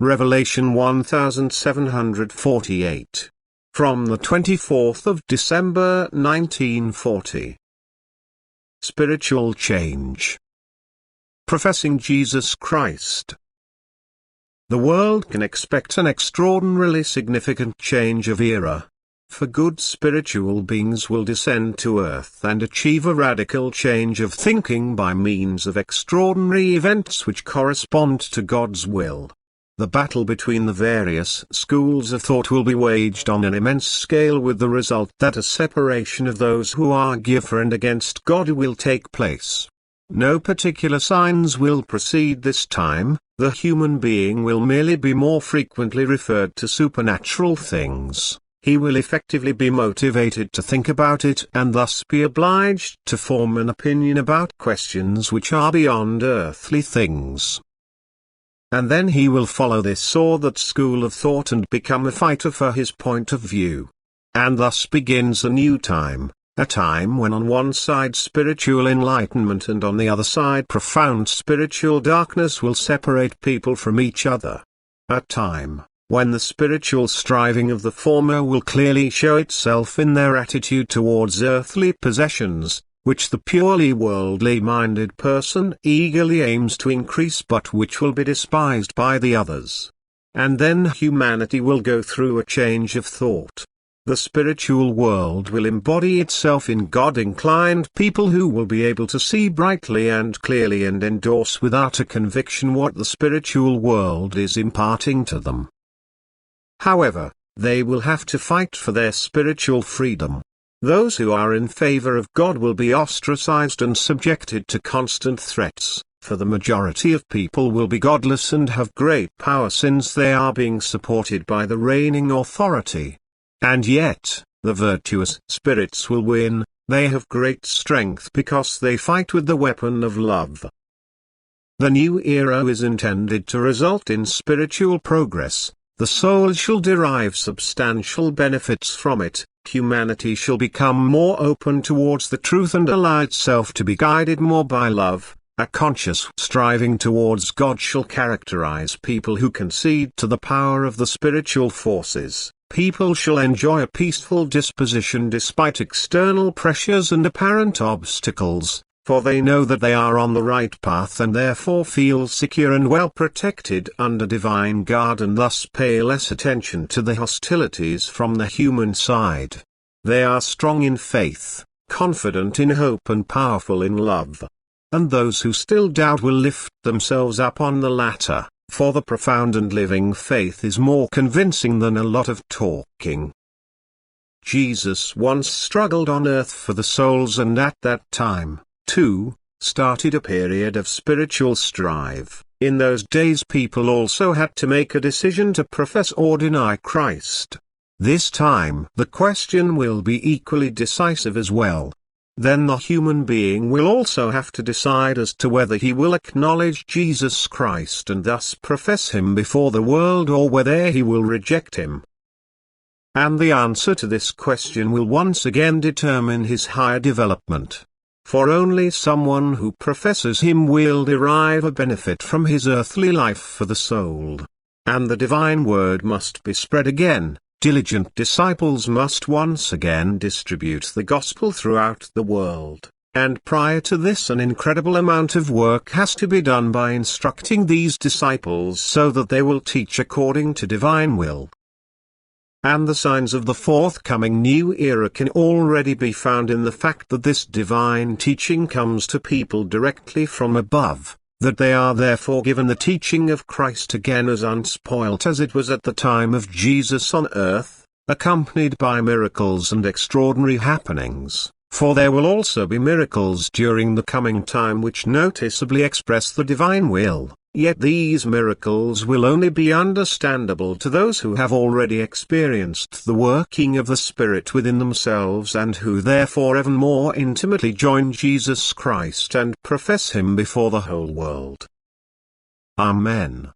Revelation 1748. From the 24th of December 1940. Spiritual change. Professing Jesus Christ. The world can expect an extraordinarily significant change of era. For good spiritual beings will descend to earth and achieve a radical change of thinking by means of extraordinary events which correspond to God's will. The battle between the various schools of thought will be waged on an immense scale, with the result that a separation of those who argue for and against God will take place. No particular signs will precede this time. The human being will merely be more frequently referred to supernatural things. He will effectively be motivated to think about it and thus be obliged to form an opinion about questions which are beyond earthly things. And then he will follow this or that school of thought and become a fighter for his point of view. And thus begins a new time, a time when on one side spiritual enlightenment and on the other side profound spiritual darkness will separate people from each other. A time when the spiritual striving of the former will clearly show itself in their attitude towards earthly possessions, which the purely worldly-minded person eagerly aims to increase but which will be despised by the others. And then humanity will go through a change of thought. The spiritual world will embody itself in God-inclined people who will be able to see brightly and clearly and endorse without a conviction what the spiritual world is imparting to them. However, they will have to fight for their spiritual freedom. Those who are in favor of God will be ostracized and subjected to constant threats, for the majority of people will be godless and have great power since they are being supported by the reigning authority. And yet, the virtuous spirits will win. They have great strength because they fight with the weapon of love. The new era is intended to result in spiritual progress. The soul shall derive substantial benefits from it. Humanity shall become more open towards the truth and allow itself to be guided more by love. A conscious striving towards God shall characterize people who concede to the power of the spiritual forces. People shall enjoy a peaceful disposition despite external pressures and apparent obstacles, for they know that they are on the right path and therefore feel secure and well protected under divine guard and thus pay less attention to the hostilities from the human side. They are strong in faith, confident in hope and powerful in love. And those who still doubt will lift themselves up on the latter, for the profound and living faith is more convincing than a lot of talking. Jesus once struggled on earth for the souls, and at that time, too, started a period of spiritual strife. In those days people also had to make a decision to profess or deny Christ. This time the question will be equally decisive as well. Then the human being will also have to decide as to whether he will acknowledge Jesus Christ and thus profess him before the world, or whether he will reject him. And the answer to this question will once again determine his higher development. For only someone who professes him will derive a benefit from his earthly life for the soul. And the divine word must be spread again. Diligent disciples must once again distribute the gospel throughout the world, and prior to this an incredible amount of work has to be done by instructing these disciples so that they will teach according to divine will. And the signs of the forthcoming new era can already be found in the fact that this divine teaching comes to people directly from above, that they are therefore given the teaching of Christ again as unspoilt as it was at the time of Jesus on earth, accompanied by miracles and extraordinary happenings, for there will also be miracles during the coming time which noticeably express the divine will. Yet these miracles will only be understandable to those who have already experienced the working of the Spirit within themselves and who therefore even more intimately join Jesus Christ and profess him before the whole world. Amen.